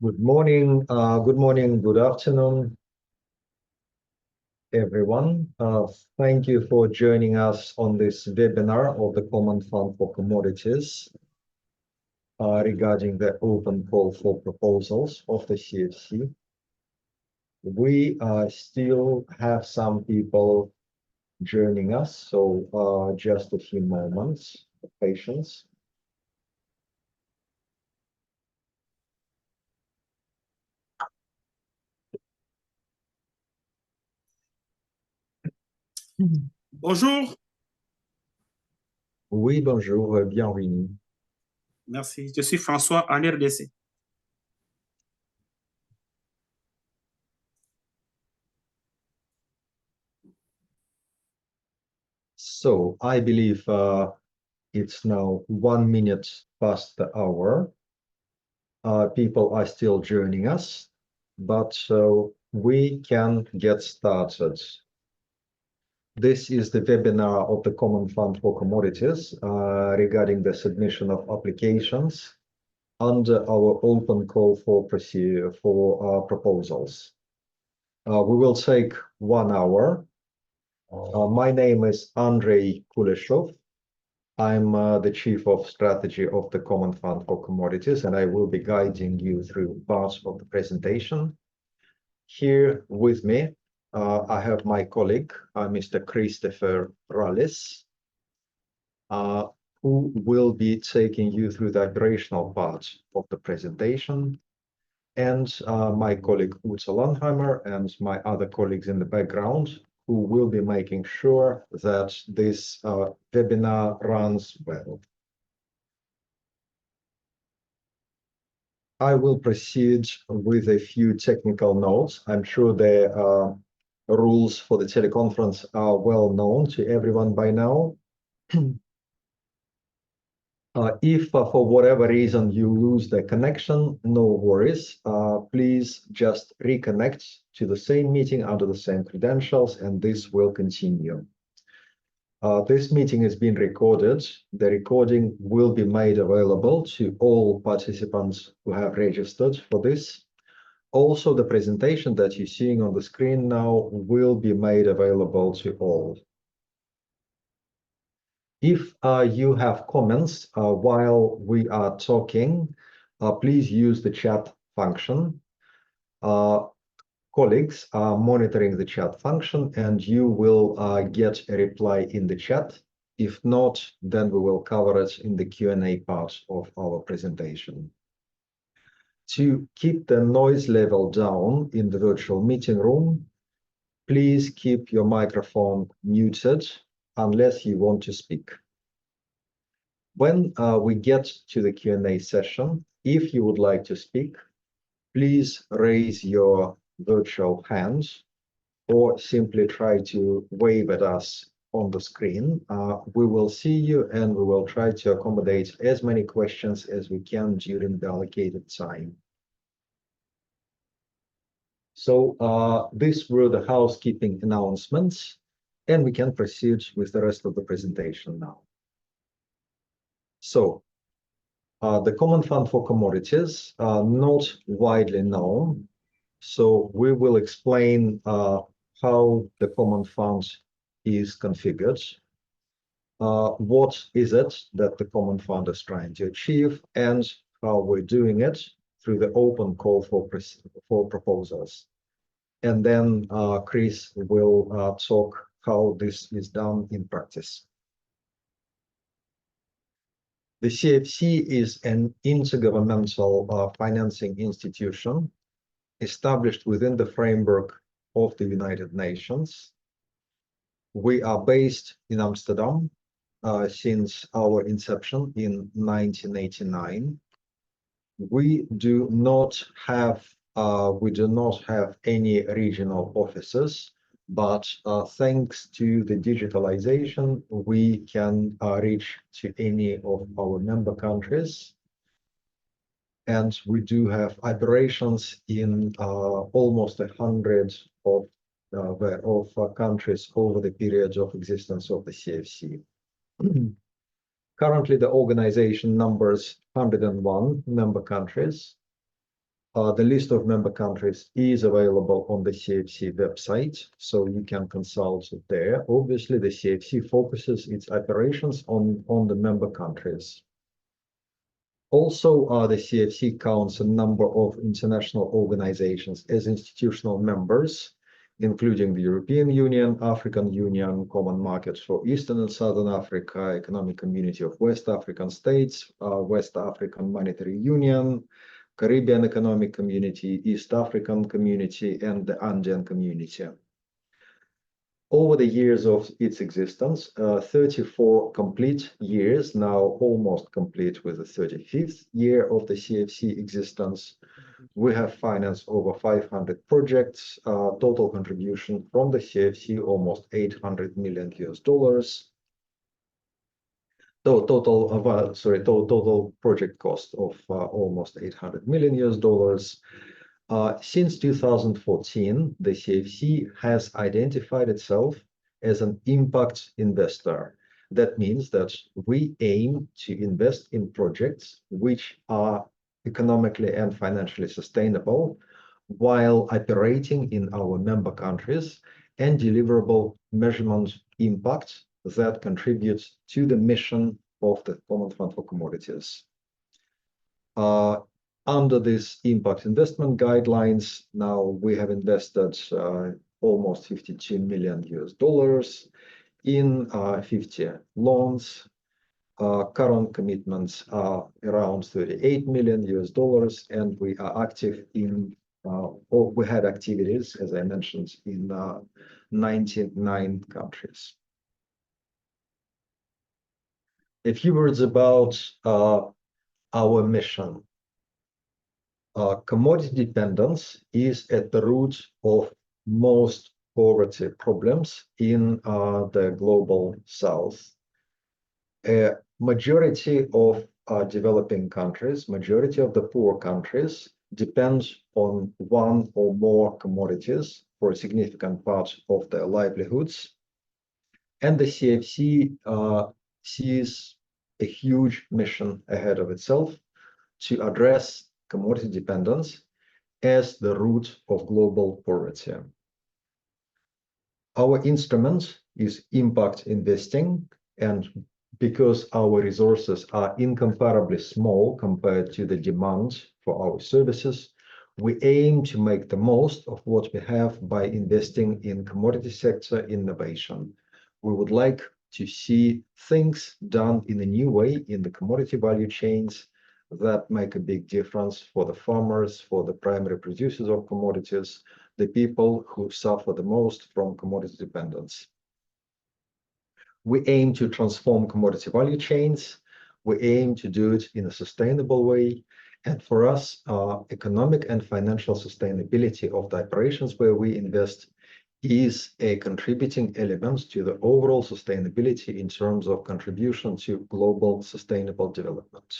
Good morning, good afternoon, everyone. Thank you for joining us on this webinar of the Common Fund for Commodities regarding the open call for proposals of the CFC. We still have some people joining us, so just a few moments of patience. Bonjour. Oui, bonjour, bienvenue. Merci. Je suis François en RDC. So I believe it's now 1 minute past the hour. People are still joining us, but we can get started. This is the webinar of the Common Fund for Commodities regarding the submission of applications under our open call for proposals. We will take 1 hour. My name is Andrei Kuleshov. I'm the Chief of Strategy of the Common Fund for Commodities, and I will be guiding you through parts of the presentation. Here with me, I have my colleague, Mr. Christopher Rallis, who will be taking you through the operational part of the presentation, and my colleague Ute Landheimer and my other colleagues in the background who will be making sure that this webinar runs well. I will proceed with a few technical notes. I'm sure the rules for the teleconference are well known to everyone by now. If for whatever reason you lose the connection, no worries. Please just reconnect to the same meeting under the same credentials, and this will continue. This meeting is being recorded. The recording will be made available to all participants who have registered for this. Also, the presentation that you're seeing on the screen now will be made available to all. If you have comments while we are talking, please use the chat function. Colleagues are monitoring the chat function, and you will get a reply in the chat. If not, then we will cover it in the Q&A part of our presentation. To keep the noise level down in the virtual meeting room, please keep your microphone muted unless you want to speak. When we get to the Q&A session, if you would like to speak, please raise your virtual hand or simply try to wave at us on the screen. We will see you and we will try to accommodate as many questions as we can during the allocated time. So these were the housekeeping announcements, and we can proceed with the rest of the presentation now. So the Common Fund for Commodities are not widely known, so we will explain how the Common Fund is configured, what is it that the Common Fund is trying to achieve, and how we're doing it through the open call for proposals. And then Chris will talk how this is done in practice. The CFC is an intergovernmental financing institution established within the framework of the United Nations. We are based in Amsterdam since our inception in 1989. We do not have any regional offices, but thanks to the digitalization, we can reach to any of our member countries. And we do have operations in almost 100 of countries over the period of existence of the CFC. Currently, the organization numbers 101 member countries. The list of member countries is available on the CFC website, so you can consult it there. Obviously, the CFC focuses its operations on the member countries. Also, the CFC counts a number of international organizations as institutional members, including the European Union, African Union, Common Market for Eastern and Southern Africa, Economic Community of West African States, West African Monetary Union, Caribbean Economic Community, East African Community, and the Andean Community. Over the years of its existence, 34 complete years, now almost complete with the 35th year of the CFC existence, we have financed over 500 projects, total contribution from the CFC almost $800 million US. Total project cost of almost $800 million US. Since 2014, the CFC has identified itself as an impact investor. That means that we aim to invest in projects which are economically and financially sustainable while operating in our member countries and deliverable measurement impact that contributes to the mission of the Common Fund for Commodities. Under this impact investment guidelines, now we have invested almost $52 million US in 50 loans. Current commitments are around $38 million US, and we are active in, or we had activities, as I mentioned, in 99 countries. A few words about our mission. Commodity dependence is at the root of most poverty problems in the global south. A majority of developing countries, majority of the poor countries depend on one or more commodities for a significant part of their livelihoods. And the CFC sees a huge mission ahead of itself to address commodity dependence as the root of global poverty. Our instrument is impact investing, and because our resources are incomparably small compared to the demand for our services, we aim to make the most of what we have by investing in commodity sector innovation. We would like to see things done in a new way in the commodity value chains that make a big difference for the farmers, for the primary producers of commodities, the people who suffer the most from commodity dependence. We aim to transform commodity value chains. We aim to do it in a sustainable way. And for us, economic and financial sustainability of the operations where we invest is a contributing element to the overall sustainability in terms of contribution to global sustainable development.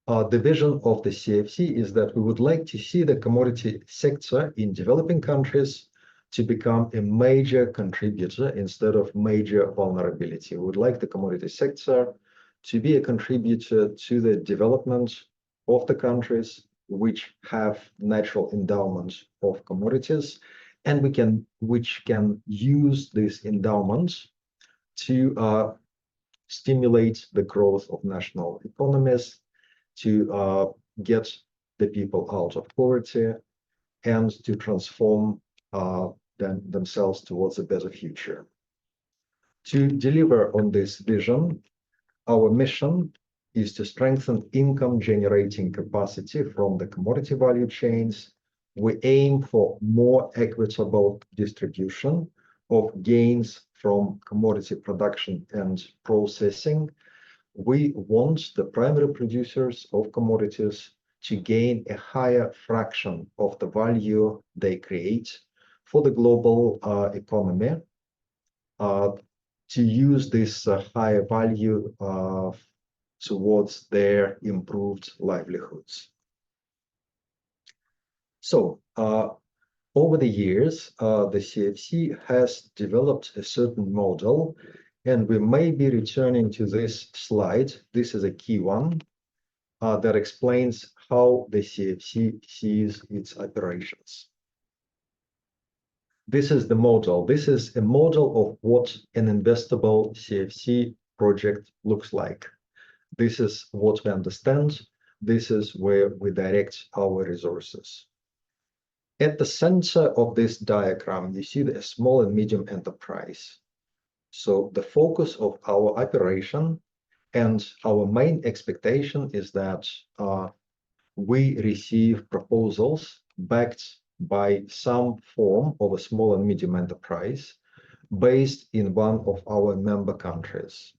The vision of the CFC is that we would like to see the commodity sector in developing countries to become a major contributor instead of major vulnerability. We would like the commodity sector to be a contributor to the development of the countries which have natural endowment of commodities, and which can use this endowment to stimulate the growth of national economies, to get the people out of poverty, and to transform themselves towards a better future. To deliver on this vision, our mission is to strengthen income-generating capacity from the commodity value chains. We aim for more equitable distribution of gains from commodity production and processing. We want the primary producers of commodities to gain a higher fraction of the value they create for the global economy, to use this higher value towards their improved livelihoods. So, over the years, the CFC has developed a certain model, and we may be returning to this slide. This is a key one. that explains how the CFC sees its operations. This is the model. This is a model of what an investable CFC project looks like. This is what we understand. This is where we direct our resources. At the center of this diagram, you see the small and medium enterprise. So the focus of our operation and our main expectation is that we receive proposals backed by some form of a small and medium enterprise based in one of our member countries.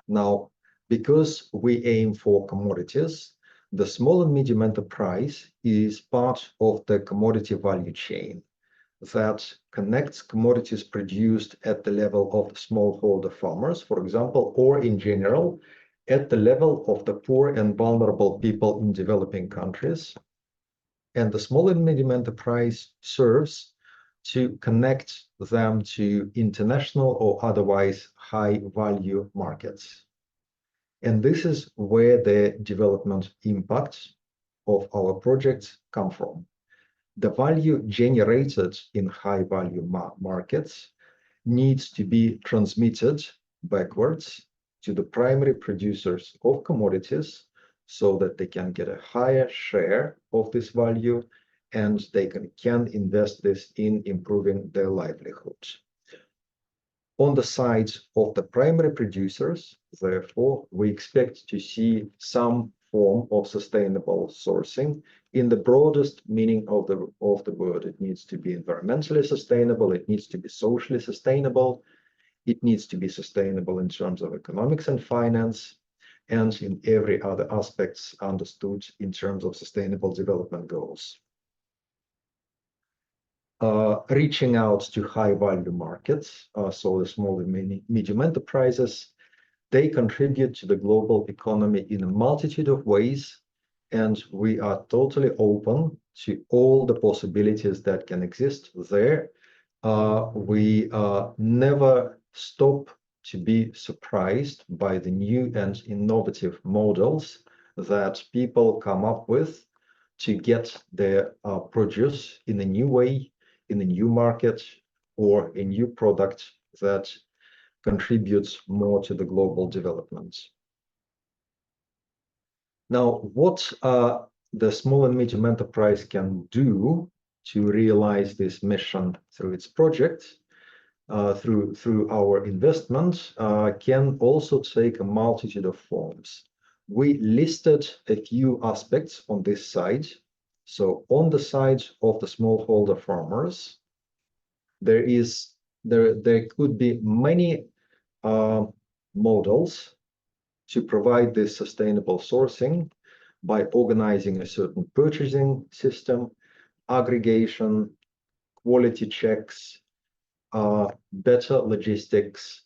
Now, because we aim for commodities, the small and medium enterprise is part of the commodity value chain that connects commodities produced at the level of the smallholder farmers, for example, or in general, at the level of the poor and vulnerable people in developing countries. And the small and medium enterprise serves to connect them to international or otherwise high value markets. And this is where the development impact of our projects come from. The value generated in high value markets needs to be transmitted backwards to the primary producers of commodities so that they can get a higher share of this value and they can invest this in improving their livelihood. On the side of the primary producers, therefore, we expect to see some form of sustainable sourcing in the broadest meaning of the word. It needs to be environmentally sustainable, it needs to be socially sustainable, it needs to be sustainable in terms of economics and finance, and in every other aspects understood in terms of sustainable development goals. Reaching out to high value markets, so the small and medium enterprises, they contribute to the global economy in a multitude of ways, and we are totally open to all the possibilities that can exist there. We never stop to be surprised by the new and innovative models that people come up with to get their produce in a new way, in a new market, or a new product that contributes more to the global development. Now, what the small and medium enterprise can do to realize this mission through its project, through our investment, can also take a multitude of forms. We listed a few aspects on this side. So on the side of the smallholder farmers, there could be many models to provide this sustainable sourcing by organizing a certain purchasing system, aggregation, quality checks, better logistics,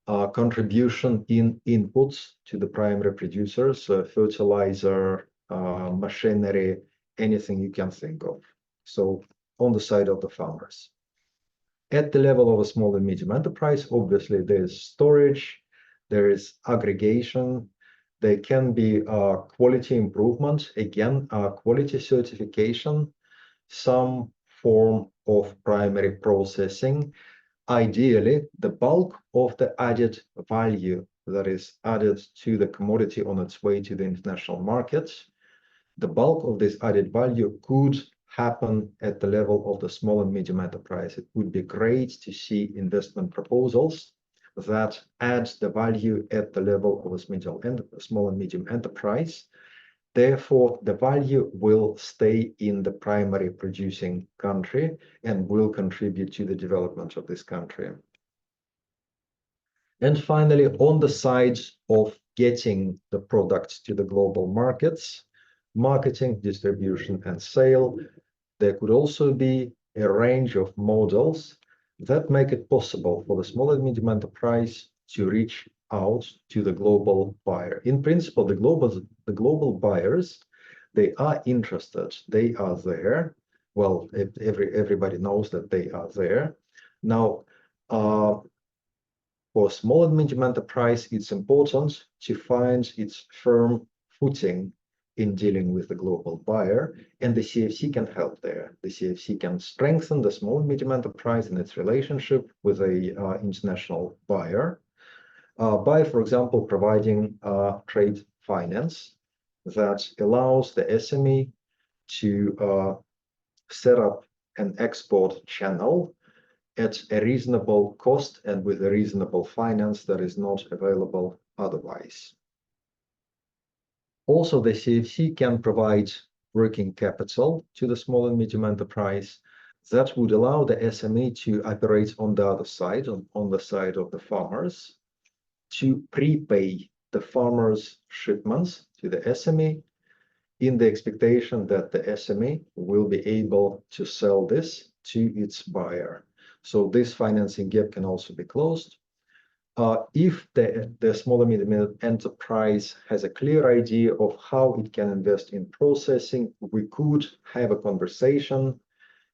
contribution in inputs to the primary producers, fertilizer, machinery, anything you can think of. So on the side of the farmers. At the level of a small and medium enterprise, obviously there's storage, there is aggregation, there can be quality improvement, again, quality certification, some form of primary processing. Ideally, the bulk of the added value that is added to the commodity on its way to the international markets, the bulk of this added value could happen at the level of the small and medium enterprise. It would be great to see investment proposals that add the value at the level of a small and medium enterprise. Therefore, the value will stay in the primary producing country and will contribute to the development of this country. And finally, on the side of getting the products to the global markets, marketing, distribution, and sale, there could also be a range of models that make it possible for the small and medium enterprise to reach out to the global buyer. In principle, the global buyers, they are interested, they are there. Well, everybody knows that they are there. Now, for small and medium enterprise, it's important to find its firm footing in dealing with the global buyer, and the CFC can help there. The CFC can strengthen the small and medium enterprise in its relationship with a international buyer by, for example, providing trade finance that allows the SME to set up an export channel at a reasonable cost and with a reasonable finance that is not available otherwise. Also, the CFC can provide working capital to the small and medium enterprise that would allow the SME to operate on the other side, on the side of the farmers, to prepay the farmers' shipments to the SME in the expectation that the SME will be able to sell this to its buyer. So this financing gap can also be closed. If the small and medium enterprise has a clear idea of how it can invest in processing, we could have a conversation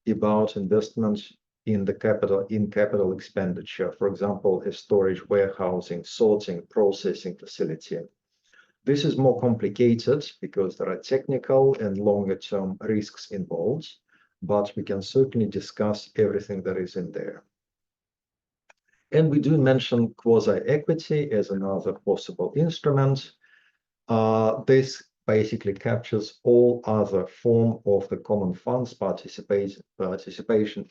about investment in capital expenditure, for example, a storage, warehousing, sorting, processing facility. This is more complicated because there are technical and longer-term risks involved, but we can certainly discuss everything that is in there. And we do mention quasi-equity as another possible instrument. This basically captures all other form of the common funds participation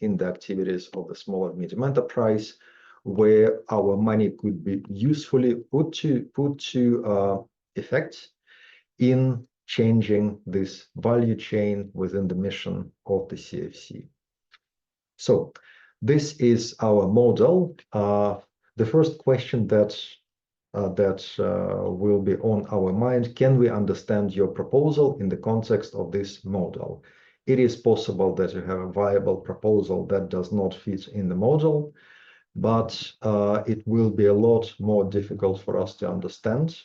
in the activities of the small and medium enterprise, where our money could be usefully put to effect in changing this value chain within the mission of the CFC. So this is our model. The first question that will be on our mind: can we understand your proposal in the context of this model? It is possible that you have a viable proposal that does not fit in the model, but it will be a lot more difficult for us to understand,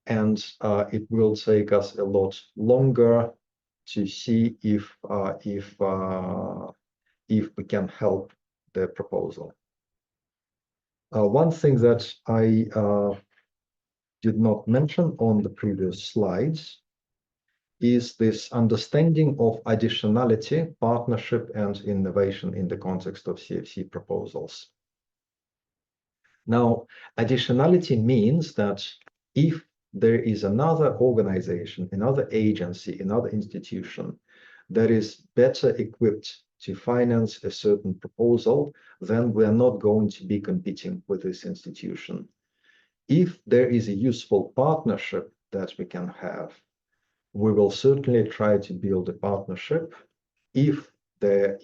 and it will take us a lot longer to see if we can help the proposal. One thing that I did not mention on the previous slides is this understanding of additionality, partnership, and innovation in the context of CFC proposals. Now, additionality means that if there is another organization, another agency, another institution that is better equipped to finance a certain proposal, then we are not going to be competing with this institution. If there is a useful partnership that we can have, we will certainly try to build a partnership if the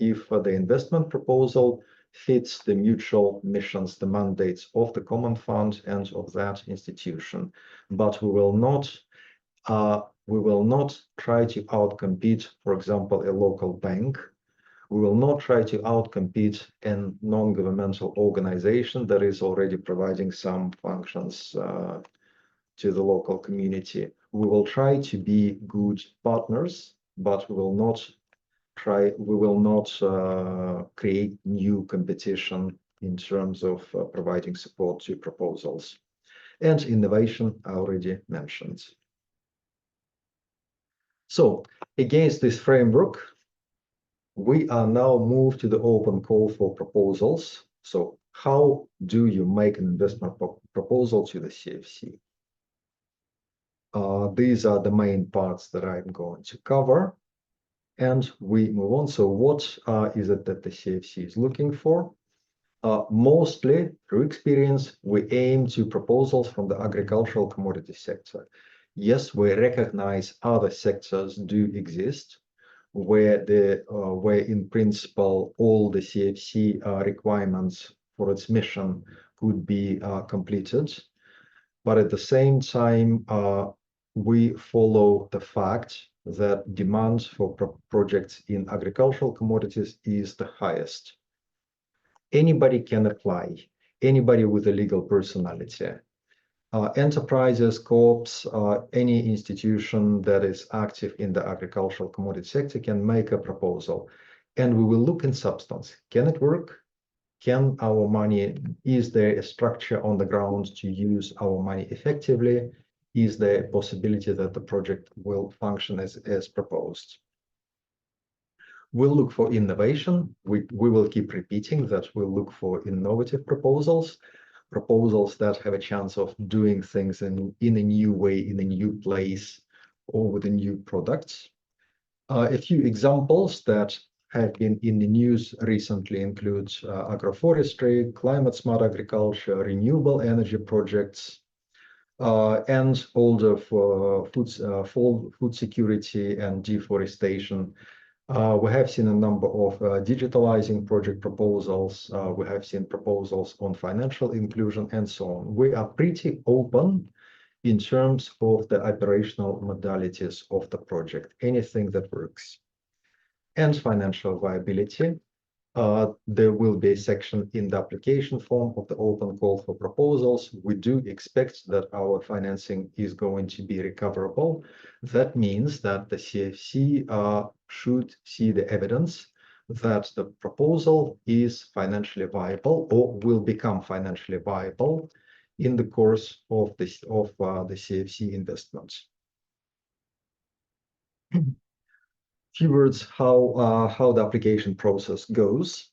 investment proposal fits the mutual missions, the mandates of the common fund and of that institution. But we will not try to outcompete, for example, a local bank. We will not try to outcompete a non-governmental organization that is already providing some functions to the local community. We will try to be good partners, but we will not create new competition in terms of providing support to proposals. And innovation, I already mentioned. So against this framework, we are now moved to the open call for proposals. So how do you make an investment proposal to the CFC? These are the main parts that I'm going to cover. And we move on. So what is it that the CFC is looking for? Mostly through experience, we aim to proposals from the agricultural commodity sector. Yes, we recognize other sectors do exist, where in principle all the CFC requirements for its mission could be completed. But at the same time, we follow the fact that demand for projects in agricultural commodities is the highest. Anybody can apply, anybody with a legal personality. Enterprises, co-ops, any institution that is active in the agricultural commodity sector can make a proposal. And we will look in substance. Can it work? Can our money, is there a structure on the ground to use our money effectively? is the possibility that the project will function as proposed. We'll look for innovation. We will keep repeating that we'll look for innovative proposals that have a chance of doing things in a new way, in a new place, or with a new products. A few examples that have been in the news recently include agroforestry, climate smart agriculture, renewable energy projects, and older for food security and deforestation. We have seen a number of digitalizing project proposals. We have seen proposals on financial inclusion and so on. We are pretty open in terms of the operational modalities of the project, anything that works. And financial viability. There will be a section in the application form of the open call for proposals. We do expect that our financing is going to be recoverable. That means that the CFC should see the evidence that the proposal is financially viable or will become financially viable in the course of the CFC investments. Few words how the application process goes.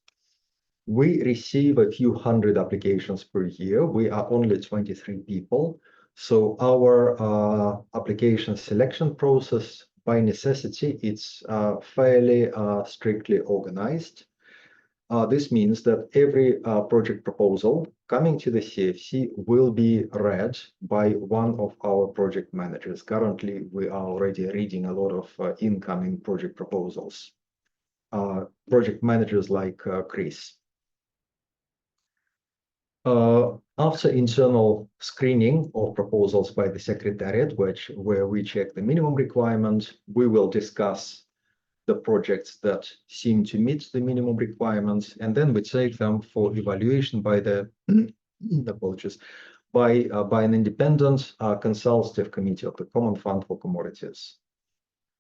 We receive a few hundred applications per year. We are only 23 people. So our application selection process, by necessity, it's fairly strictly organized. This means that every project proposal coming to the CFC will be read by one of our project managers. Currently, we are already reading a lot of incoming project proposals. Project managers like Chris. After internal screening of proposals by the Secretariat, where we check the minimum requirement, we will discuss the projects that seem to meet the minimum requirements, and then we take them for evaluation by the by an independent consultative committee of the Common Fund for Commodities.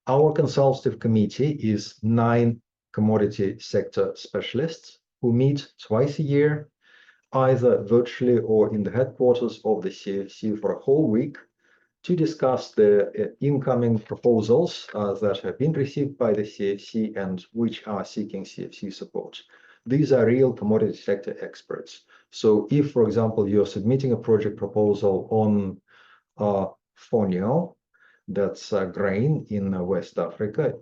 Our consultative committee is 9 commodity sector specialists who meet twice a year, either virtually or in the headquarters of the CFC for a whole week, to discuss the incoming proposals that have been received by the CFC and which are seeking CFC support. These are real commodity sector experts. So if, for example, you're submitting a project proposal on fonio, that's grain in West Africa,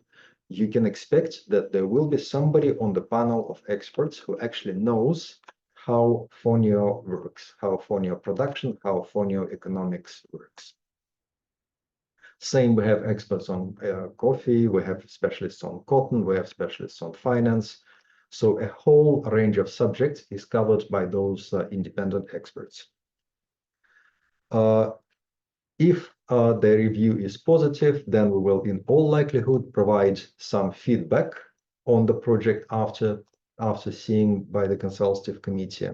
you can expect that there will be somebody on the panel of experts who actually knows how fonio works, how fonio production, how fonio economics works. Same, we have experts on coffee, we have specialists on cotton, we have specialists on finance. So a whole range of subjects is covered by those independent experts. If the review is positive, then we will in all likelihood provide some feedback on the project after seeing by the consultative committee.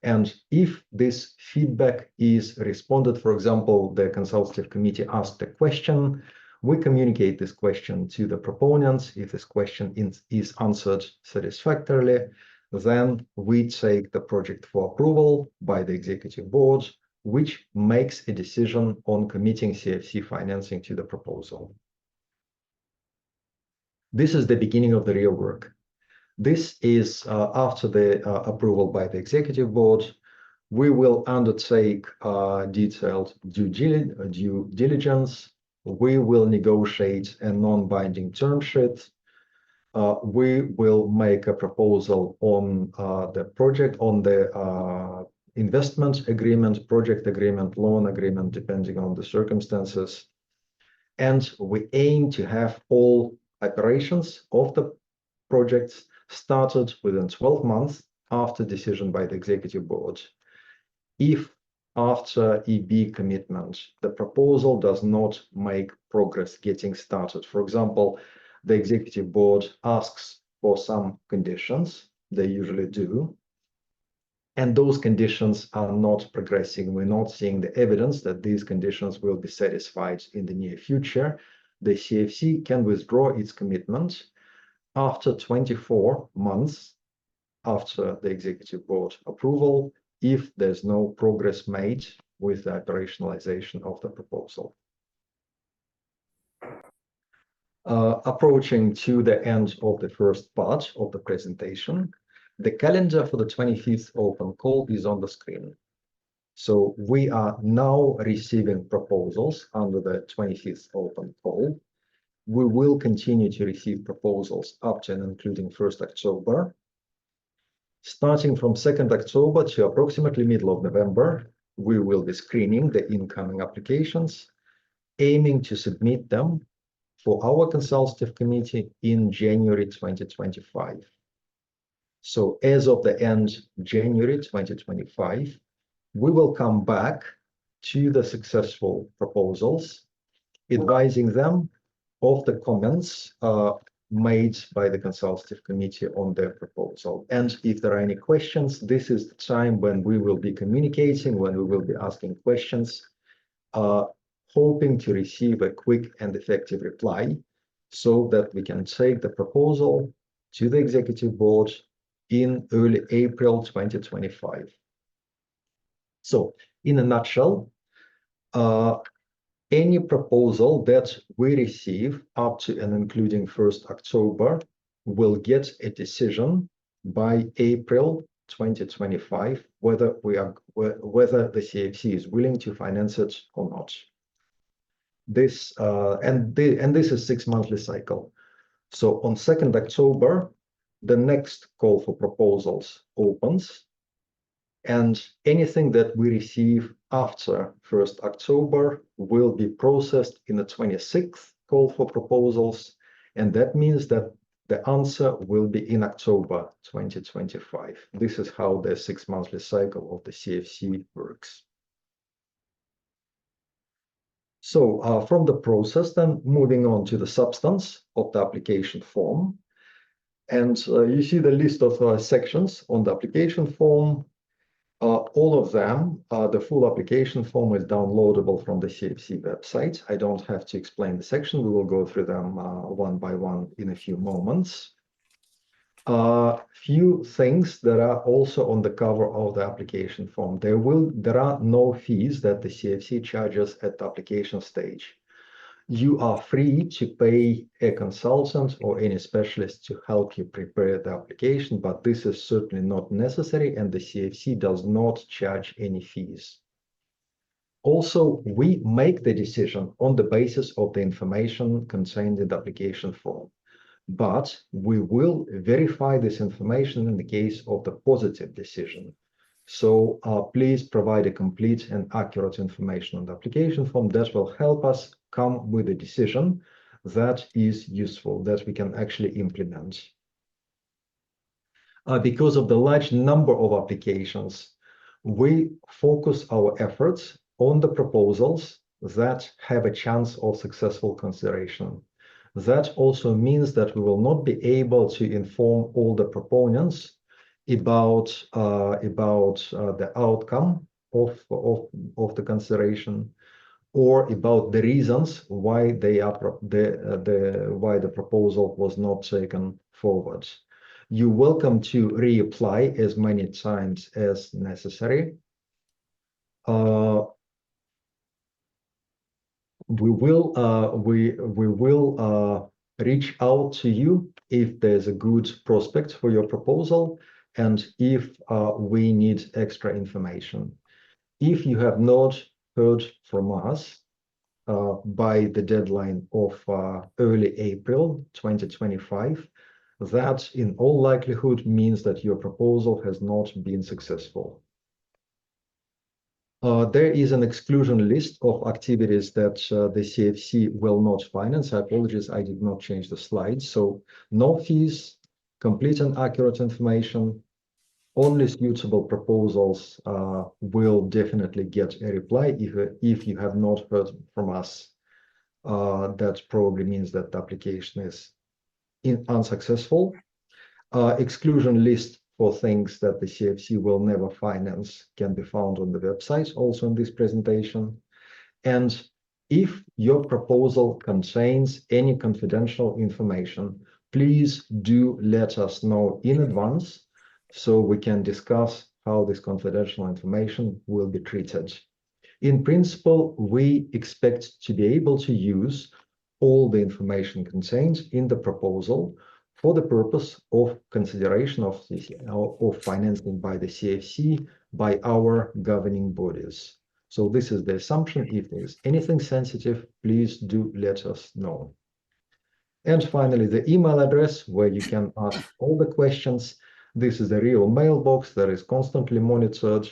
And if this feedback is responded, for example, the consultative committee asked a question, we communicate this question to the proponents. If this question is answered satisfactorily, then we take the project for approval by the executive board, which makes a decision on committing CFC financing to the proposal. This is the beginning of the real work. This is after the approval by the executive board. We will undertake detailed due diligence. We will negotiate a non-binding term sheet. We will make a proposal on the project, on the investment agreement, project agreement, loan agreement, depending on the circumstances. And we aim to have all operations of the projects started within 12 months after decision by the executive board. If after EB commitment, the proposal does not make progress getting started, for example, the executive board asks for some conditions, they usually do, and those conditions are not progressing, we're not seeing the evidence that these conditions will be satisfied in the near future, the CFC can withdraw its commitment after 24 months after the executive board approval. If there's no progress made, with the operationalization of the proposal. Approaching to the end of the first part of the presentation, the calendar for the 25th open call is on the screen. So we are now receiving proposals under the 25th open call. We will continue to receive proposals up to and including 1st October. Starting from 2nd October to approximately middle of November, we will be screening the incoming applications, aiming to submit them for our consultative committee in January 2025. So as of the end January 2025, we will come back to the successful proposals, advising them of the comments made by the consultative committee on their proposal. And if there are any questions, this is the time when we will be communicating, when we will be asking questions, hoping to receive a quick and effective reply so that we can take the proposal to the executive board in early April 2025. So in a nutshell, any proposal that we receive up to and including 1st October will get a decision by April 2025, whether the CFC is willing to finance it or not. This this is 6-monthly cycle. So on 2nd October, the next call for proposals opens, and anything that we receive after 1st October will be processed in the 26th call for proposals, and that means that the answer will be in October 2025. This is how the 6-monthly cycle of the CFC works. So from the process, then moving on to the substance of the application form. And you see the list of sections on the application form. All of them, the full application form is downloadable from the CFC website. I don't have to explain the section. We will go through them one by one in a few moments. Few things that are also on the cover of the application form. There are no fees that the CFC charges at the application stage. You are free to pay a consultant or any specialist to help you prepare the application, but this is certainly not necessary, and the CFC does not charge any fees. Also, we make the decision on the basis of the information contained in the application form, but we will verify this information in the case of the positive decision. So please provide a complete and accurate information on the application form that will help us come with a decision that is useful, that we can actually implement. Because of the large number of applications, we focus our efforts on the proposals that have a chance of successful consideration. That also means that we will not be able to inform all the proponents about the outcome of the consideration, or about the reasons why why the proposal was not taken forward. You're welcome to reapply as many times as necessary. We will reach out to you if there's a good prospect for your proposal and if we need extra information. If you have not heard from us by the deadline of early April 2025, that in all likelihood means that your proposal has not been successful. There is an exclusion list of activities that the CFC will not finance. I apologize, I did not change the slides. So no fees, complete and accurate information, only suitable proposals will definitely get a reply. If you have not heard from us, that probably means that the application is unsuccessful. Exclusion list for things that the CFC will never finance can be found on the website, also in this presentation. And if your proposal contains any confidential information, please do let us know in advance so we can discuss how this confidential information will be treated. In principle, we expect to be able to use all the information contained in the proposal for the purpose of consideration of financing by the CFC by our governing bodies. So this is the assumption. If there is anything sensitive, please do let us know. And finally, the email address where you can ask all the questions. This is a real mailbox that is constantly monitored,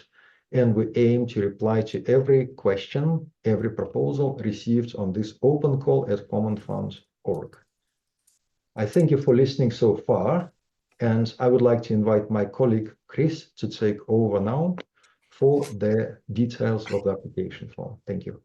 and we aim to reply to every question, every proposal received on this open call at commonfund.org. I thank you for listening so far, and I would like to invite my colleague Chris to take over now for the details of the application form. Thank you.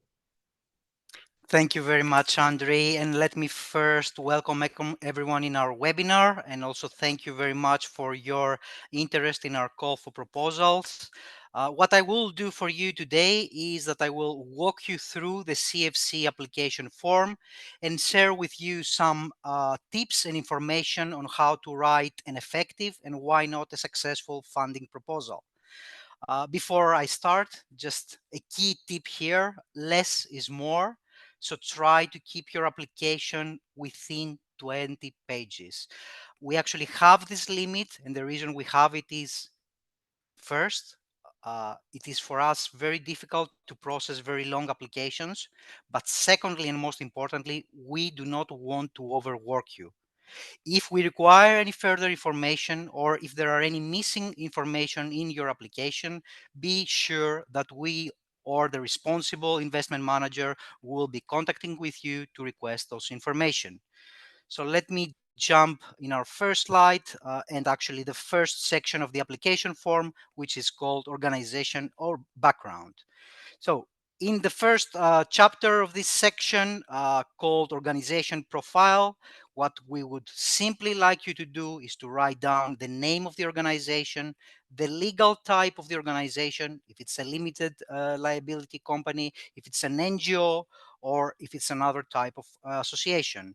Thank you very much, Andrei. And let me first welcome everyone in our webinar, and also thank you very much for your interest in our call for proposals. What I will do for you today is that I will walk you through the CFC application form and share with you some tips and information on how to write an effective and why not a successful funding proposal. Before I start, just a key tip here: less is more. So try to keep your application within 20 pages. We actually have this limit, and the reason we have it is, first, it is for us very difficult to process very long applications. But secondly, and most importantly, we do not want to overwork you. If we require any further information, or if there are any missing information in your application, be sure that we or the responsible investment manager will be contacting with you to request those information. So let me jump in our first slide and actually the first section of the application form, which is called organization or background. So in the first chapter of this section called organization profile, what we would simply like you to do is to write down the name of the organization, the legal type of the organization, if it's a limited liability company, if it's an NGO, or if it's another type of association.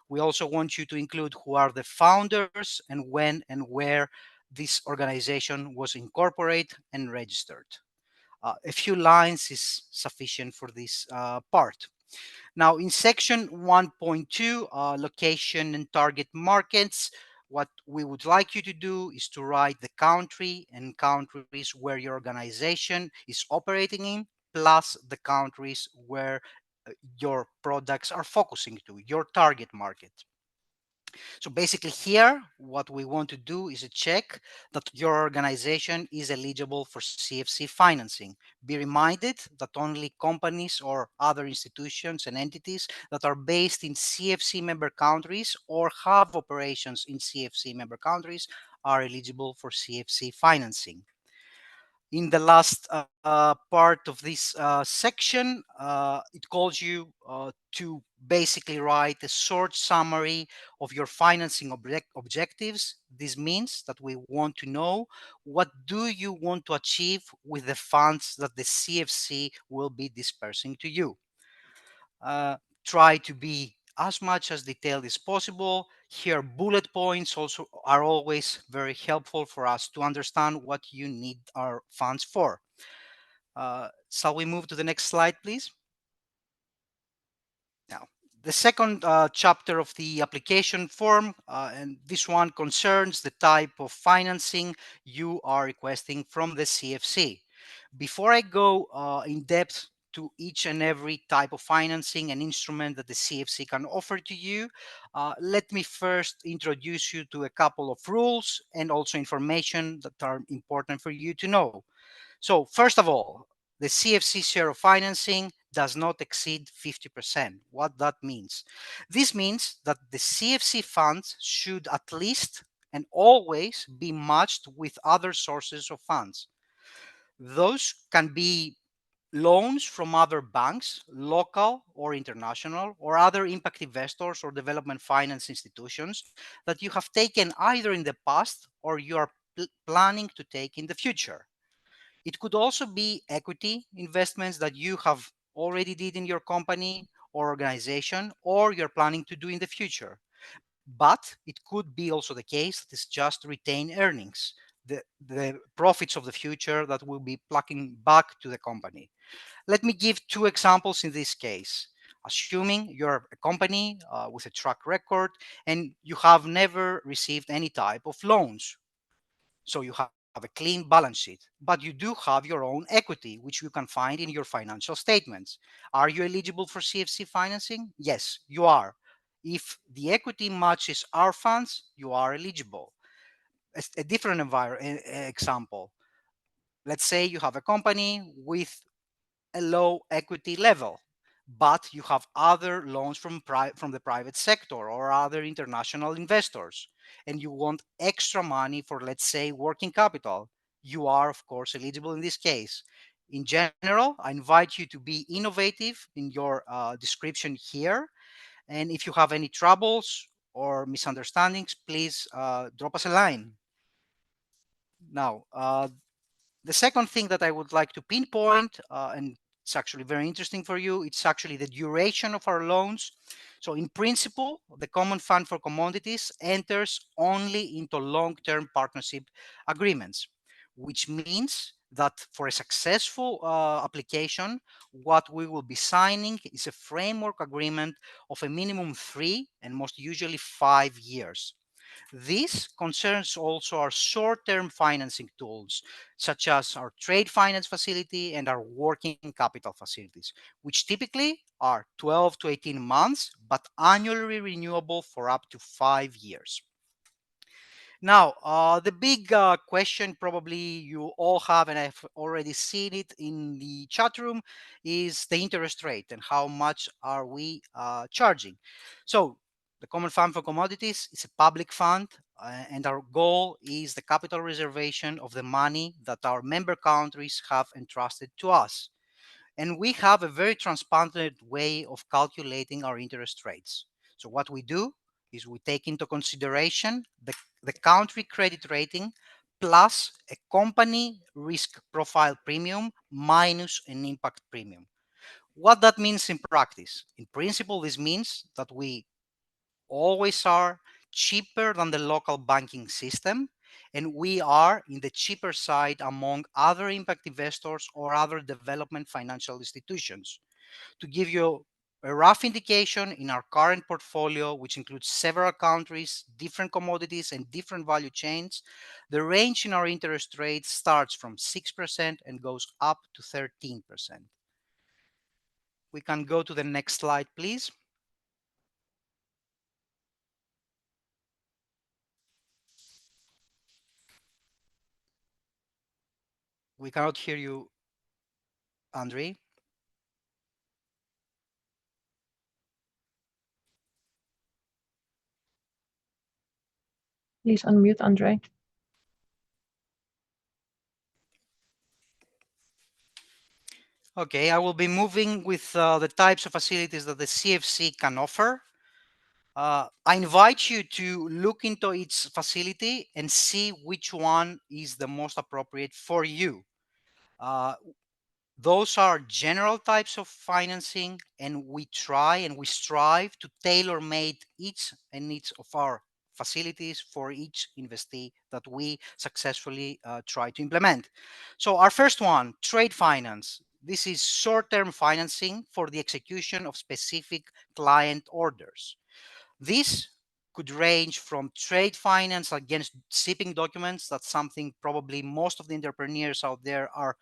We also want you to include who are the founders and when and where this organization was incorporated and registered. A few lines is sufficient for this part. Now, in section 1.2, location and target markets, what we would like you to do is to write the country and countries where your organization is operating in, plus the countries where your products are focusing to, your target market. So basically here, what we want to do is check that your organization is eligible for CFC financing. Be reminded that only companies or other institutions and entities that are based in CFC member countries or have operations in CFC member countries are eligible for CFC financing. In the last part of this section, it calls you to basically write a short summary of your financing objectives. This means that we want to know what do you want to achieve with the funds that the CFC will be dispersing to you. Try to be as much as detailed as possible. Here, bullet points also are always very helpful for us to understand what you need our funds for. Shall we move to the next slide, please? Now, the second chapter of the application form, and this one concerns the type of financing you are requesting from the CFC. Before I go in depth to each and every type of financing and instrument that the CFC can offer to you, let me first introduce you to a couple of rules and also information that are important for you to know. So first of all, the CFC share of financing does not exceed 50%. What that means? This means that the CFC funds should at least and always be matched with other sources of funds. Those can be loans from other banks, local or international, or other impact investors or development finance institutions that you have taken either in the past or you are planning to take in the future. It could also be equity investments that you have already did in your company or organization, or you're planning to do in the future. But it could be also the case that it's just retained earnings. the profits of the future that will be plugging back to the company. Let me give two examples in this case. Assuming you're a company with a track record and you have never received any type of loans. So you have a clean balance sheet, but you do have your own equity, which you can find in your financial statements. Are you eligible for CFC financing? Yes, you are. If the equity matches our funds, you are eligible. A different example. Let's say you have a company with a low equity level, but you have other loans from the private sector or other international investors, and you want extra money for, let's say, working capital. You are, of course, eligible in this case. In general, I invite you to be innovative in your description here. And if you have any troubles or misunderstandings, please drop us a line. Now, the second thing that I would like to pinpoint, and it's actually very interesting for you, it's actually the duration of our loans. So in principle, the Common Fund for Commodities enters only into long-term partnership agreements, which means that for a successful application, what we will be signing is a framework agreement of a minimum 3 and most usually 5 years. This concerns also our short-term financing tools, such as our trade finance facility and our working capital facilities, which typically are 12 to 18 months, but annually renewable for up to 5 years. Now, the big question probably you all have, and I've already seen it in the chat room, is the interest rate and how much are we charging. So the Common Fund for Commodities is a public fund, and our goal is the capital reservation of the money that our member countries have entrusted to us. And we have a very transparent way of calculating our interest rates. So what we do is we take into consideration the country credit rating plus a company risk profile premium minus an impact premium. What that means in practice? In principle, this means that we always are cheaper than the local banking system, and we are in the cheaper side among other impact investors or other development financial institutions. To give you a rough indication, in our current portfolio, which includes several countries, different commodities, and different value chains, the range in our interest rate starts from 6% and goes up to 13%. We can go to the next slide, please. We cannot hear you, Andre. Please unmute, Andre. Okay, I will be moving with the types of facilities that the CFC can offer. I invite you to look into its facility and see which one is the most appropriate for you. Those are general types of financing, and we try and we strive to tailor-made each and each of our facilities for each investee that we successfully try to implement. So our first one, trade finance. This is short-term financing for the execution of specific client orders. This could range from trade finance against shipping documents. That's something probably most of the entrepreneurs out there are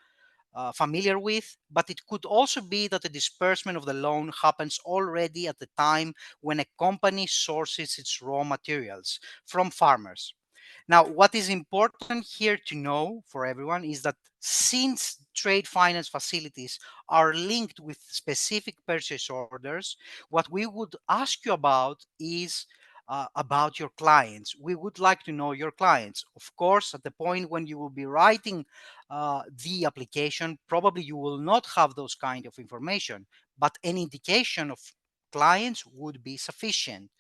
familiar with, but it could also be that the disbursement of the loan happens already at the time when a company sources its raw materials from farmers. Now, what is important here to know for everyone is that since trade finance facilities are linked with specific purchase orders, what we would ask you about is about your clients. We would like to know your clients. Of course, at the point when you will be writing the application, probably you will not have those kind of information, but an indication of clients would be sufficient.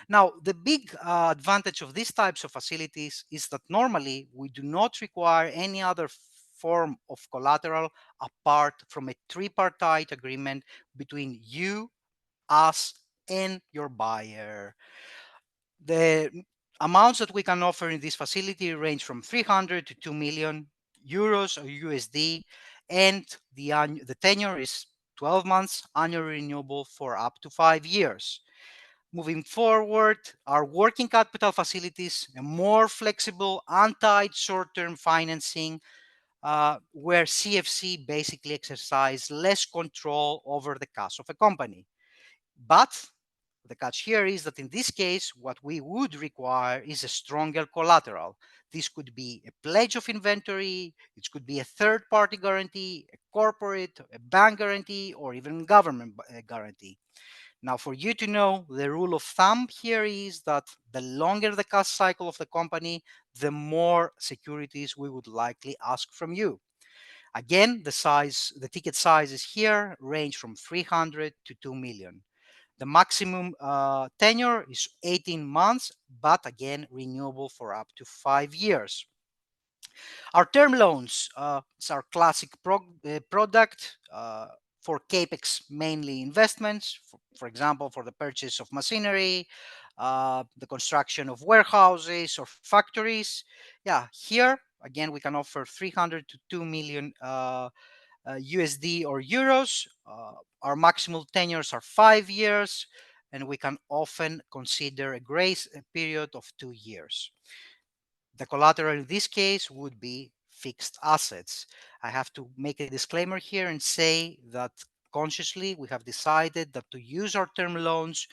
Now, the big advantage of these types of facilities is that normally we do not require any other form of collateral apart from a tripartite agreement between you, us, and your buyer. Amounts that we can offer in this facility range from 300 to 2 million euros or USD, and the tenure is 12 months, annually renewable for up to 5 years. Moving forward, our working capital facilities, a more flexible, untied short-term financing, where CFC basically exercise less control over the cash of a company. But the catch here is that in this case, what we would require is a stronger collateral. This could be a pledge of inventory, it could be a third-party guarantee, a corporate, a bank guarantee, or even government guarantee. Now, for you to know, the rule of thumb here is that the longer the cash cycle of the company, the more securities we would likely ask from you. Again, the ticket sizes here range from 300 to 2 million. The maximum tenure is 18 months, but again, renewable for up to 5 years. Our term loans, it's our classic product for CapEx, mainly investments, for example, for the purchase of machinery, the construction of warehouses or factories. Yeah, here, again, we can offer 300 to 2 million USD or euros. Our maximal tenures are 5 years, and we can often consider a grace period of 2 years. The collateral in this case would be fixed assets. I have to make a disclaimer here and say that consciously we have decided that to use our term loans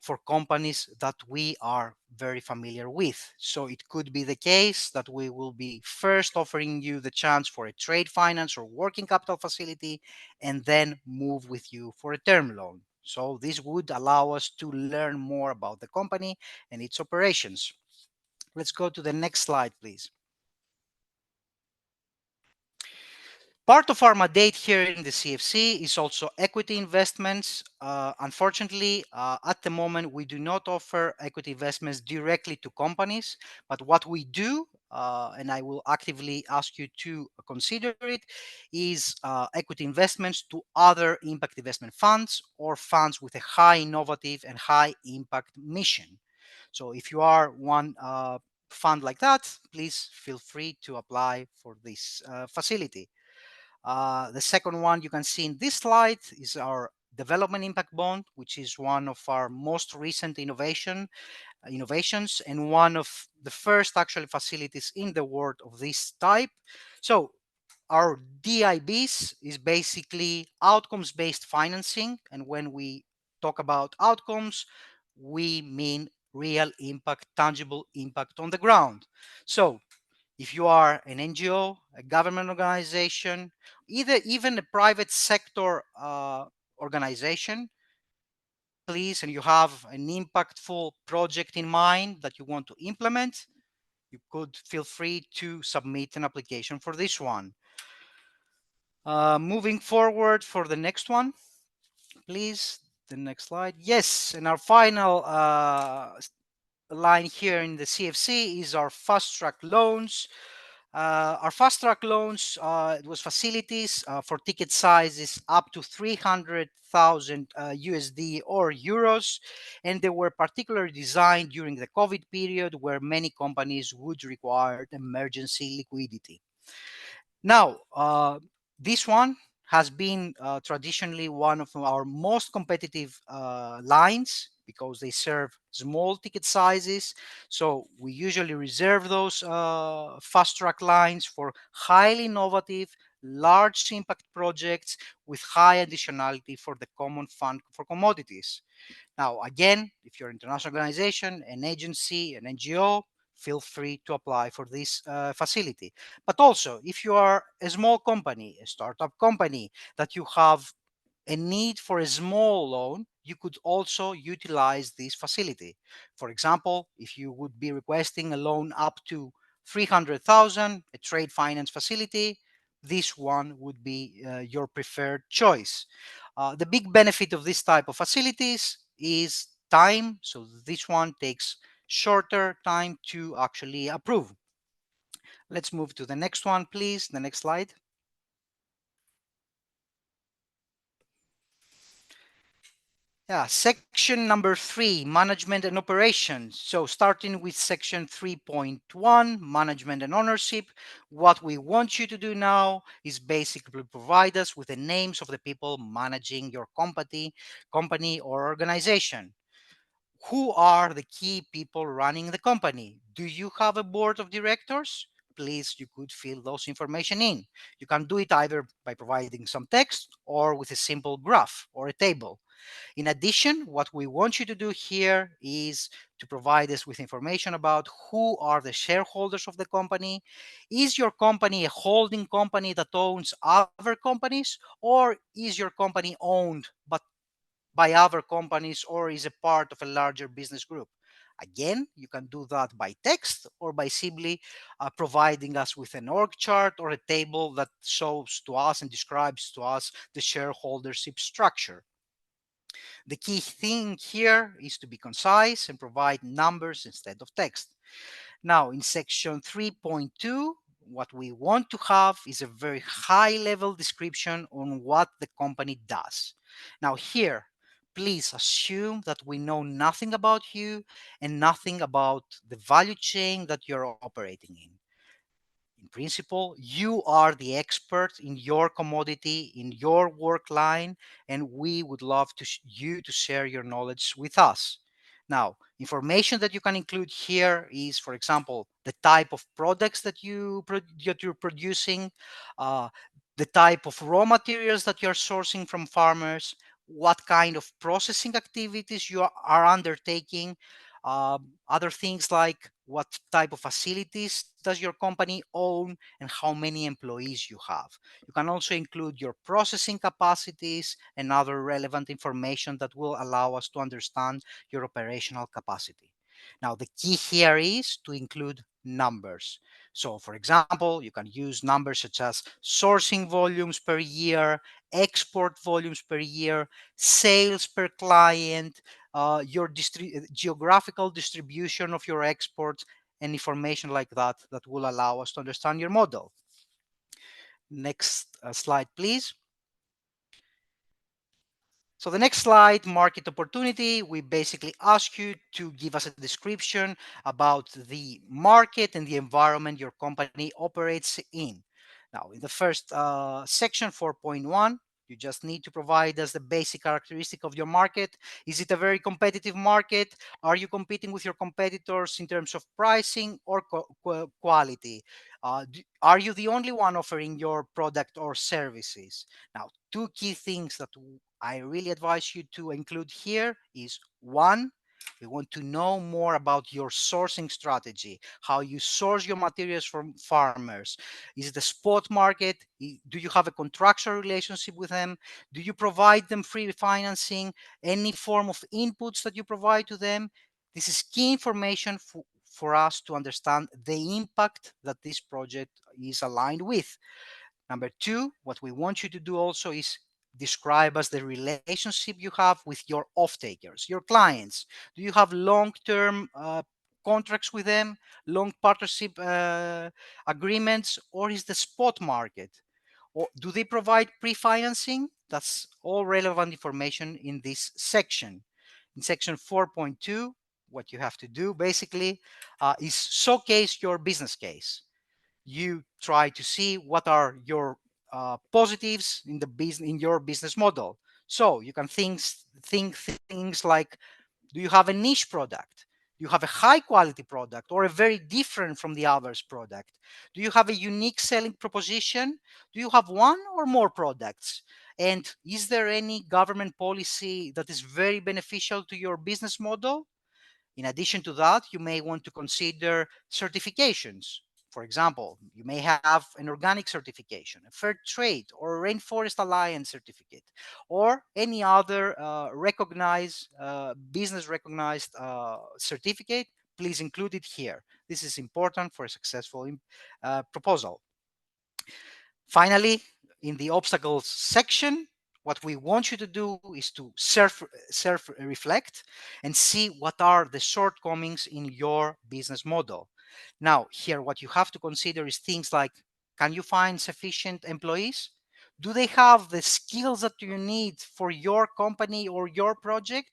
for companies that we are very familiar with. So it could be the case that we will be first offering you the chance for a trade finance or working capital facility and then move with you for a term loan. So this would allow us to learn more about the company and its operations. Let's go to the next slide, please. Part of our mandate here in the CFC is also equity investments. Unfortunately, at the moment, we do not offer equity investments directly to companies, but what we do, and I will actively ask you to consider it, is equity investments to other impact investment funds or funds with a high innovative and high impact mission. So if you are one fund like that, please feel free to apply for this facility. The second one you can see in this slide is our development impact bond, which is one of our most recent innovations and one of the first actually facilities in the world of this type. So our DIBs is basically outcomes-based financing, and when we talk about outcomes, we mean real impact, tangible impact on the ground. So if you are an NGO, a government organization, even a private sector organization, please, and you have an impactful project in mind that you want to implement, you could feel free to submit an application for this one. Moving forward for the next one, please, the next slide. Yes, and our final line here in the CFC is our fast track loans. Our fast track loans, it was facilities for ticket sizes up to 300,000 USD or euros, and they were particularly designed during the COVID period where many companies would require emergency liquidity. Now, this one has been traditionally one of our most competitive lines because they serve small ticket sizes. So we usually reserve those fast track lines for highly innovative, large impact projects with high additionality for the common fund for commodities. Now, again, if you're an international organization, an agency, an NGO, feel free to apply for this facility. But also, if you are a small company, a startup company, that you have a need for a small loan, you could also utilize this facility. For example, if you would be requesting a loan up to 300,000, a trade finance facility, this one would be your preferred choice. The big benefit of this type of facilities is time. So this one takes shorter time to actually approve. Let's move to the next one, please. The next slide. Yeah, section number 3, management and operations. So starting with section 3.1, management and ownership, what we want you to do now is basically provide us with the names of the people managing your company or organization. Who are the key people running the company? Do you have a board of directors? Please, you could fill those information in. You can do it either by providing some text or with a simple graph or a table. In addition, what we want you to do here is to provide us with information about who are the shareholders of the company. Is your company a holding company that owns other companies, or is your company owned but by other companies, or is a part of a larger business group? Again, you can do that by text or by simply providing us with an org chart or a table that shows to us and describes to us the shareholdership structure. The key thing here is to be concise and provide numbers instead of text. Now, in section 3.2, what we want to have is a very high level description on what the company does. Now, here, please assume that we know nothing about you and nothing about the value chain that you're operating in. In principle, you are the expert in your commodity, in your work line, and we would love you to share your knowledge with us. Now, information that you can include here is, for example, the type of products that you're producing, uh, the type of raw materials that you're sourcing from farmers, what kind of processing activities you are undertaking, other things like what type of facilities does your company own and how many employees you have. You can also include your processing capacities and other relevant information that will allow us to understand your operational capacity. Now, the key here is to include numbers. So, for example, you can use numbers such as sourcing volumes per year, export volumes per year, sales per client, your geographical distribution of your exports, and information like that that will allow us to understand your model. Next slide, please. So the next slide, market opportunity, we basically ask you to give us a description about the market and the environment your company operates in. Now, in the first section 4.1, you just need to provide us the basic characteristic of your market. Is it a very competitive market? Are you competing with your competitors in terms of pricing or quality? Are you the only one offering your product or services? Now, two key things that I really advise you to include here is one, we want to know more about your sourcing strategy, how you source your materials from farmers. Is it a spot market? Do you have a contractual relationship with them? Do you provide them free financing? Any form of inputs that you provide to them? This is key information for us to understand the impact that this project is aligned with. Number two, what we want you to do also is describe as the relationship you have with your off-takers, your clients. Do you have long-term contracts with them, long partnership agreements, or is the spot market? Or do they provide pre-financing? That's all relevant information in this section. In section 4.2, what you have to do basically is showcase your business case. You try to see what are your positives in the business, in your business model. So you can think things like, do you have a niche product? Do you have a high quality product or a very different from the others product? Do you have a unique selling proposition? Do you have one or more products? And is there any government policy that is very beneficial to your business model? In addition to that, you may want to consider certifications. For example, you may have an organic certification, a fair trade or a rainforest alliance certificate, or any other business recognized certificate. Please include it here. This is important for a successful proposal. Finally, in the obstacles section, what we want you to do is to self-reflect and see what are the shortcomings in your business model. Now, here, what you have to consider is things like, can you find sufficient employees? Do they have the skills that you need for your company or your project?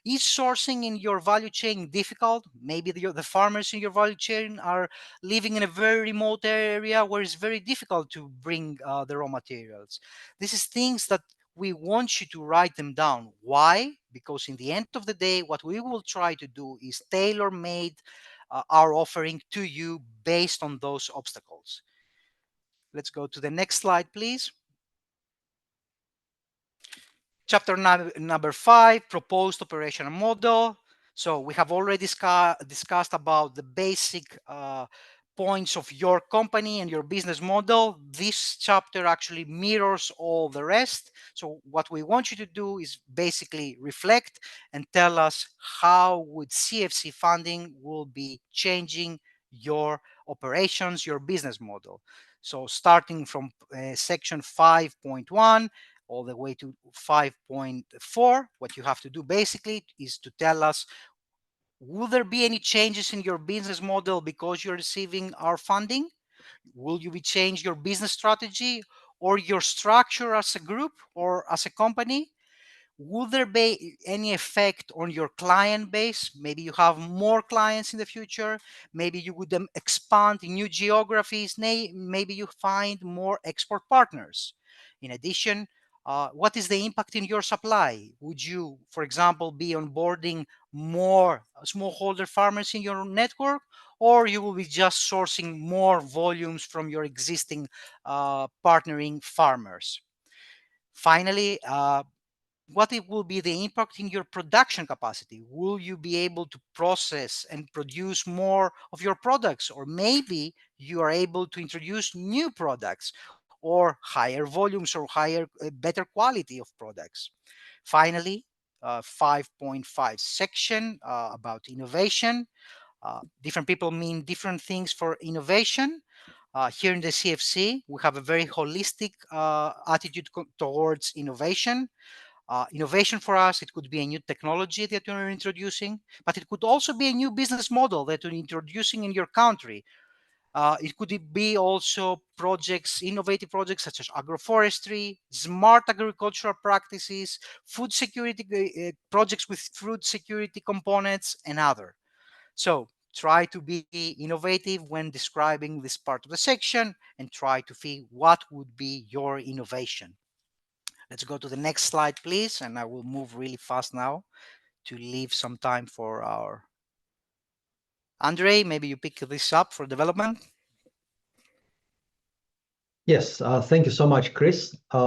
Is sourcing in your value chain difficult? Maybe the farmers in your value chain are living in a very remote area where it's very difficult to bring the raw materials. This is things that we want you to write them down. Why? Because in the end of the day, what we will try to do is tailor-made our offering to you based on those obstacles. Let's go to the next slide, please. Chapter number 5, proposed operational model. So we have already discussed about the basic points of your company and your business model. This chapter actually mirrors all the rest. So what we want you to do is basically reflect and tell us how would CFC funding will be changing your operations, your business model. So starting from section 5.1 all the way to 5.4, what you have to do basically is to tell us, will there be any changes in your business model because you're receiving our funding? Will you be change your business strategy or your structure as a group or as a company? Will there be any effect on your client base? Maybe you have more clients in the future. Maybe you would expand in new geographies. Maybe you find more export partners. In addition, what is the impact in your supply? Would you, for example, be onboarding more smallholder farmers in your network, or you will be just sourcing more volumes from your existing partnering farmers? Finally, what it will be the impact in your production capacity? Will you be able to process and produce more of your products? Or maybe you are able to introduce new products or higher volumes or better quality of products. Finally, 5.5 section about innovation. Different people mean different things for innovation. Here in the CFC, we have a very holistic attitude towards innovation. Innovation for us, it could be a new technology that you're introducing, but it could also be a new business model that you're introducing in your country. It could be also projects, innovative projects such as agroforestry, smart agricultural practices, food security projects with food security components, and other. So try to be innovative when describing this part of the section and try to see what would be your innovation. Let's go to the next slide, please. And I will move really fast now to leave some time for our Andre. Maybe you pick this up for development. Yes, thank you so much, Chris. We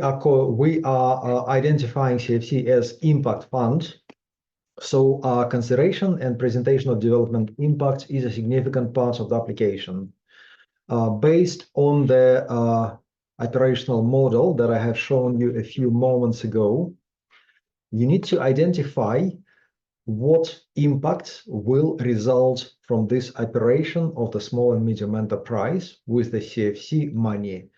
are identifying CFC as impact fund. So consideration and presentation of development impact is a significant part of the application. Based on the operational model that I have shown you a few moments ago, you need to identify what impact will result from this operation of the small and medium enterprise with the CFC money.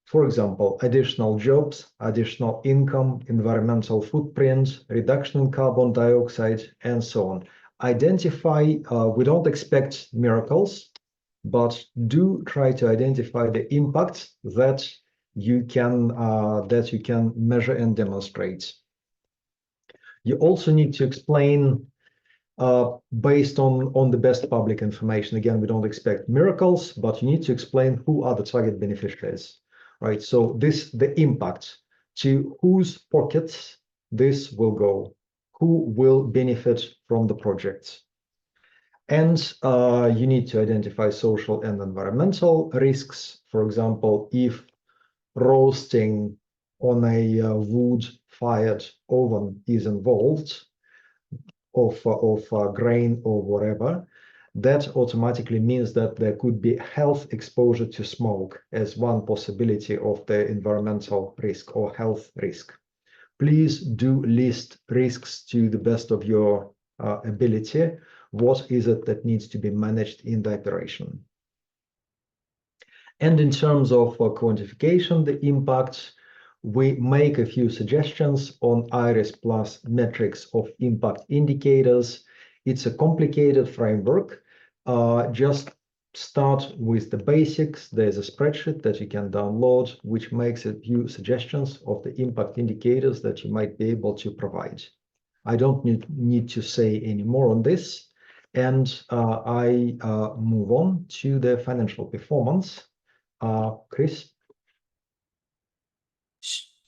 For example, additional jobs, additional income, environmental footprint, reduction in carbon dioxide, and so on. Identify, we don't expect miracles, but do try to identify the impact that you can measure and demonstrate. You also need to explain based on the best public information. Again, we don't expect miracles, but you need to explain who are the target beneficiaries, right? So the impact, to whose pockets this will go, who will benefit from the projects. And you need to identify social and environmental risks. For example, if roasting on a wood-fired oven is involved, of grain or whatever, that automatically means that there could be health exposure to smoke as one possibility of the environmental risk or health risk. Please do list risks to the best of your ability. What is it that needs to be managed in the operation? And in terms of quantification, the impact, we make a few suggestions on IRIS Plus metrics of impact indicators. It's a complicated framework. Just start with the basics. There's a spreadsheet that you can download, which makes a few suggestions of the impact indicators that you might be able to provide. I don't need to say any more on this. And I move on to the financial performance. Chris?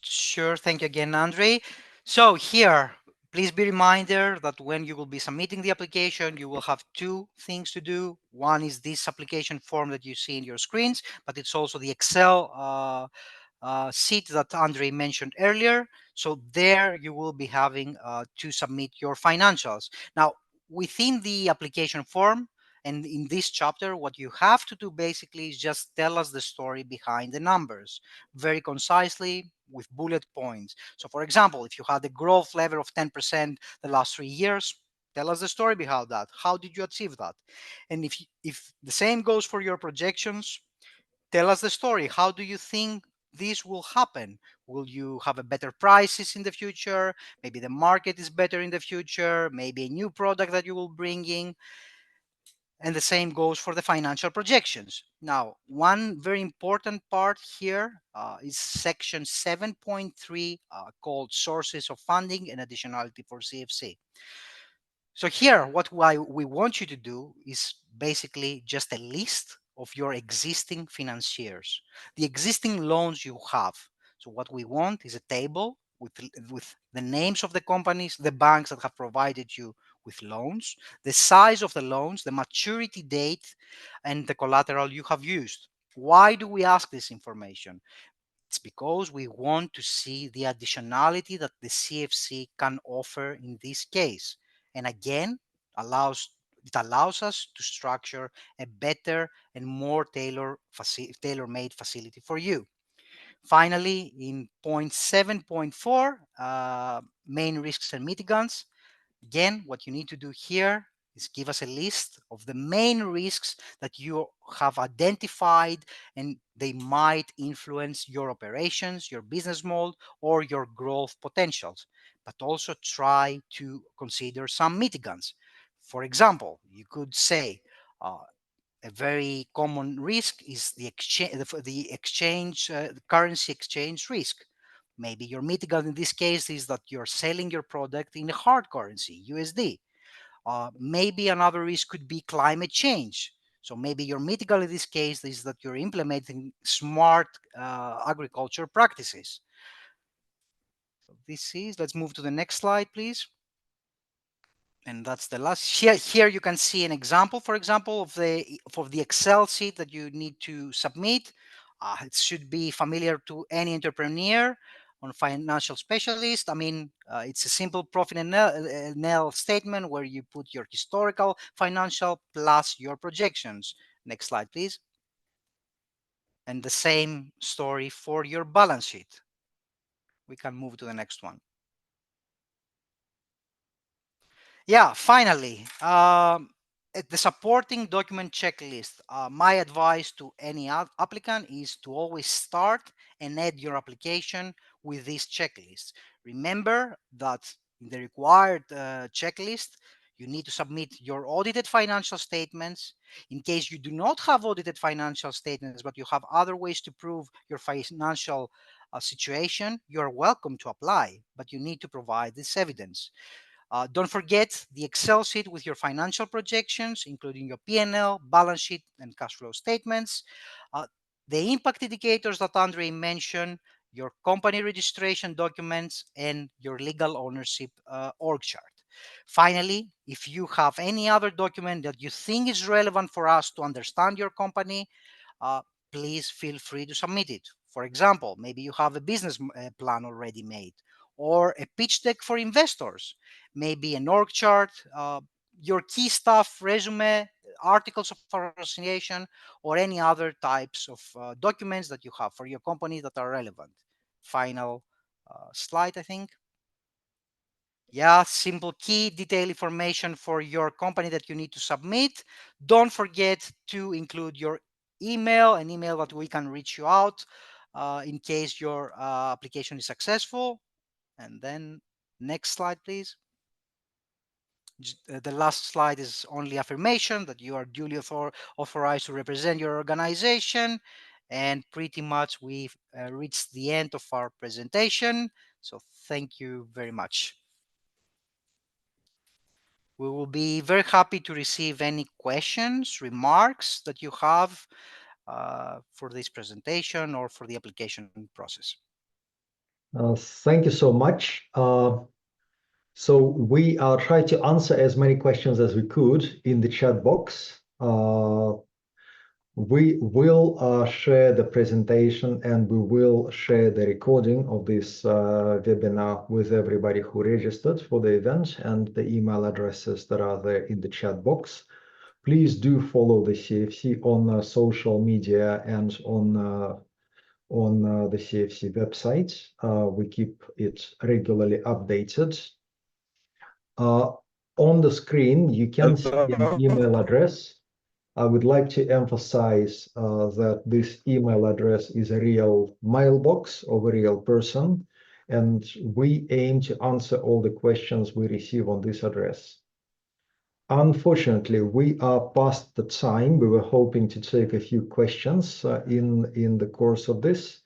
Sure. Thank you again, Andre. So here, please be reminder that when you will be submitting the application, you will have two things to do. One is this application form that you see in your screens, but it's also the Excel sheet that Andre mentioned earlier. So there you will be having to submit your financials. Now, within the application form, and in this chapter, what you have to do basically is just tell us the story behind the numbers very concisely with bullet points. So, for example, if you had a growth level of 10% the last 3 years, tell us the story behind that. How did you achieve that? And if the same goes for your projections, tell us the story. How do you think this will happen? Will you have a better prices in the future? Maybe the market is better in the future. Maybe a new product that you will bring in. And the same goes for the financial projections. Now, one very important part here is section 7.3 called sources of funding and additionality for CFC. So here, what we want you to do is basically just a list of your existing financiers, the existing loans you have. So what we want is a table with the names of the companies, the banks that have provided you with loans, the size of the loans, the maturity date, and the collateral you have used. Why do we ask this information? It's because we want to see the additionality that the CFC can offer in this case. And again, it allows us to structure a better and more tailor-made facility for you. Finally, in point 7.4, main risks and mitigants, again, what you need to do here is give us a list of the main risks that you have identified and they might influence your operations, your business model, or your growth potentials. But also try to consider some mitigants. For example, you could say a very common risk is the currency exchange risk. Maybe your mitigant in this case is that you're selling your product in a hard currency, USD. Maybe another risk could be climate change. So maybe your mitigant in this case is that you're implementing smart agriculture practices. So let's move to the next slide, please. And that's the last. Here you can see an example, for example, of the Excel sheet that you need to submit. It should be familiar to any entrepreneur or financial specialist. I mean, it's a simple profit and loss statement where you put your historical financial plus your projections. Next slide, please. And the same story for your balance sheet. We can move to the next one. Yeah, finally, the supporting document checklist. My advice to any applicant is to always start and add your application with this checklist. Remember that in the required checklist, you need to submit your audited financial statements. In case you do not have audited financial statements, but you have other ways to prove your financial situation, you're welcome to apply, but you need to provide this evidence. Don't forget the Excel sheet with your financial projections, including your P&L, balance sheet, and cash flow statements. The impact indicators that Andre mentioned, your company registration documents, and your legal ownership org chart. Finally, if you have any other document that you think is relevant for us to understand your company, uh, please feel free to submit it. For example, maybe you have a business plan already made or a pitch deck for investors, maybe an org chart, your key stuff, resume, articles of association, or any other types of documents that you have for your company that are relevant. Final slide, I think. Yeah, simple key detail information for your company that you need to submit. Don't forget to include your email, an email that we can reach you out in case your application is successful. And then next slide, please. The last slide is only affirmation that you are duly authorized to represent your organization. And pretty much we've reached the end of our presentation. So thank you very much. We will be very happy to receive any questions, remarks that you have for this presentation or for the application process. Thank you so much. So we try to answer as many questions as we could in the chat box. We will share the presentation and we will share the recording of this webinar with everybody who registered for the event and the email addresses that are there in the chat box. Please do follow the CFC on social media and on the CFC website. We keep it regularly updated. On the screen, you can see an email address. I would like to emphasize that this email address is a real mailbox of a real person, and we aim to answer all the questions we receive on this address. Unfortunately, we are past the time. We were hoping to take a few questions in the course of this.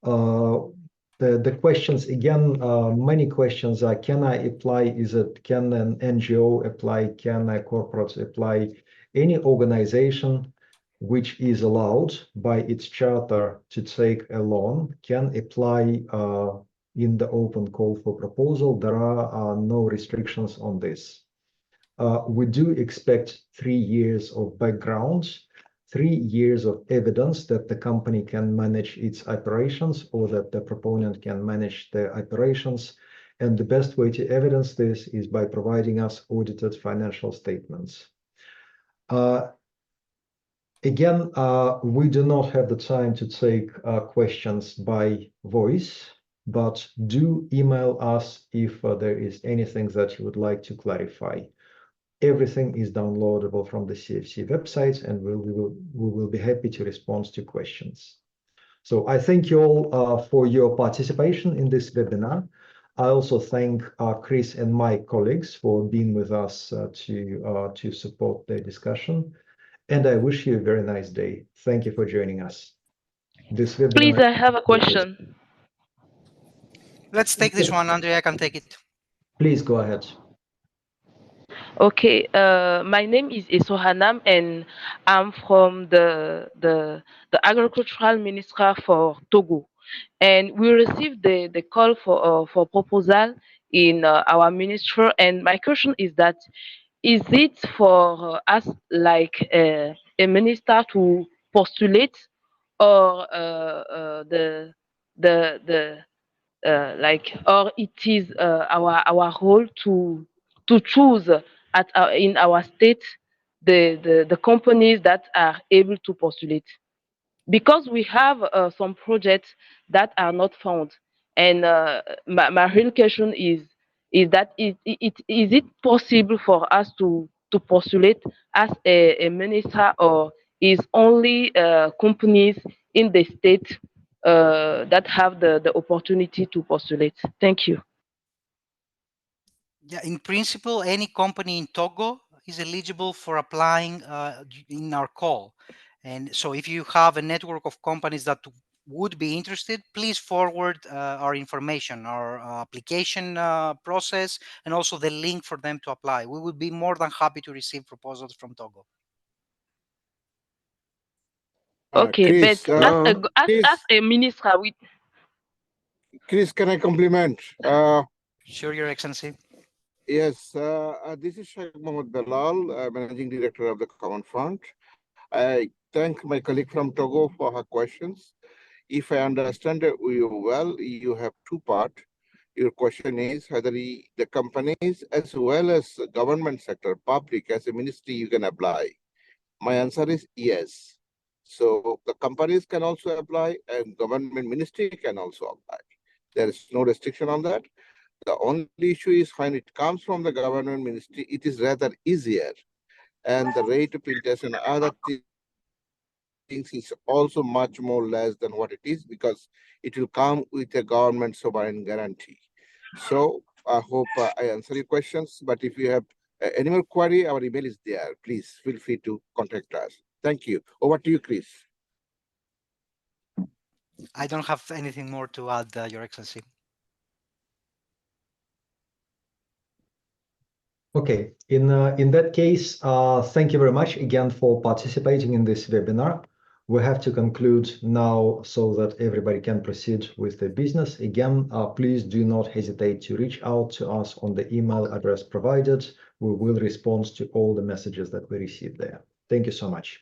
The questions, again, many questions are, can I apply? Can an NGO apply? Can a corporate apply? Any organization which is allowed by its charter to take a loan can apply in the open call for proposal. There are no restrictions on this. We do expect 3 years of background, 3 years of evidence that the company can manage its operations or that the proponent can manage their operations. And the best way to evidence this is by providing us audited financial statements. Again, we do not have the time to take questions by voice, but do email us if there is anything that you would like to clarify. Everything is downloadable from the CFC website, and we will be happy to respond to questions. So I thank you all for your participation in this webinar. I also thank Chris and my colleagues for being with us to support the discussion. And I wish you a very nice day. Thank you for joining us. This webinar. Please, I have a question. Let's take this one, Andrea. I can take it. Please go ahead. Okay, my name is Esohanam, and I'm from the agricultural minister for Togo. And we received the call for proposal in our ministry. And my question is that, is it for us like a minister to postulate, or or it is our role to choose in our state the companies that are able to postulate? Because we have some projects that are not found, and my real question is that is it possible for us to postulate as a minister, or is only companies in the state that have the opportunity to postulate? Thank you. Yeah, in principle, any company in Togo is eligible for applying in our call. And so if you have a network of companies that would be interested, please forward our information, our application process, and also the link for them to apply. We would be more than happy to receive proposals from Togo. Okay, Chris, but as a minister, Chris, can I compliment? Sure, Your Excellency. Yes, this is Sheikh Mohammed Dalal, Managing Director of the Common Front. I thank my colleague from Togo for her questions. If I understand you well, you have two parts. Your question is whether the companies as well as the government sector, public, as a ministry, you can apply. My answer is yes. So the companies can also apply and government ministry can also apply. There is no restriction on that. The only issue is when it comes from the government ministry, it is rather easier. And the rate of interest and other things is also much more less than what it is, because it will come with a government sovereign guarantee. So I hope I answer your questions, but if you have Any more query, our email is there. Please feel free to contact us. Thank you. Over to you, Chris. I don't have anything more to add, Your Excellency. Okay, in that case, thank you very much again for participating in this webinar. We have to conclude now so that everybody can proceed with the business. Again, please do not hesitate to reach out to us on the email address provided. We will respond to all the messages that we receive there. Thank you so much.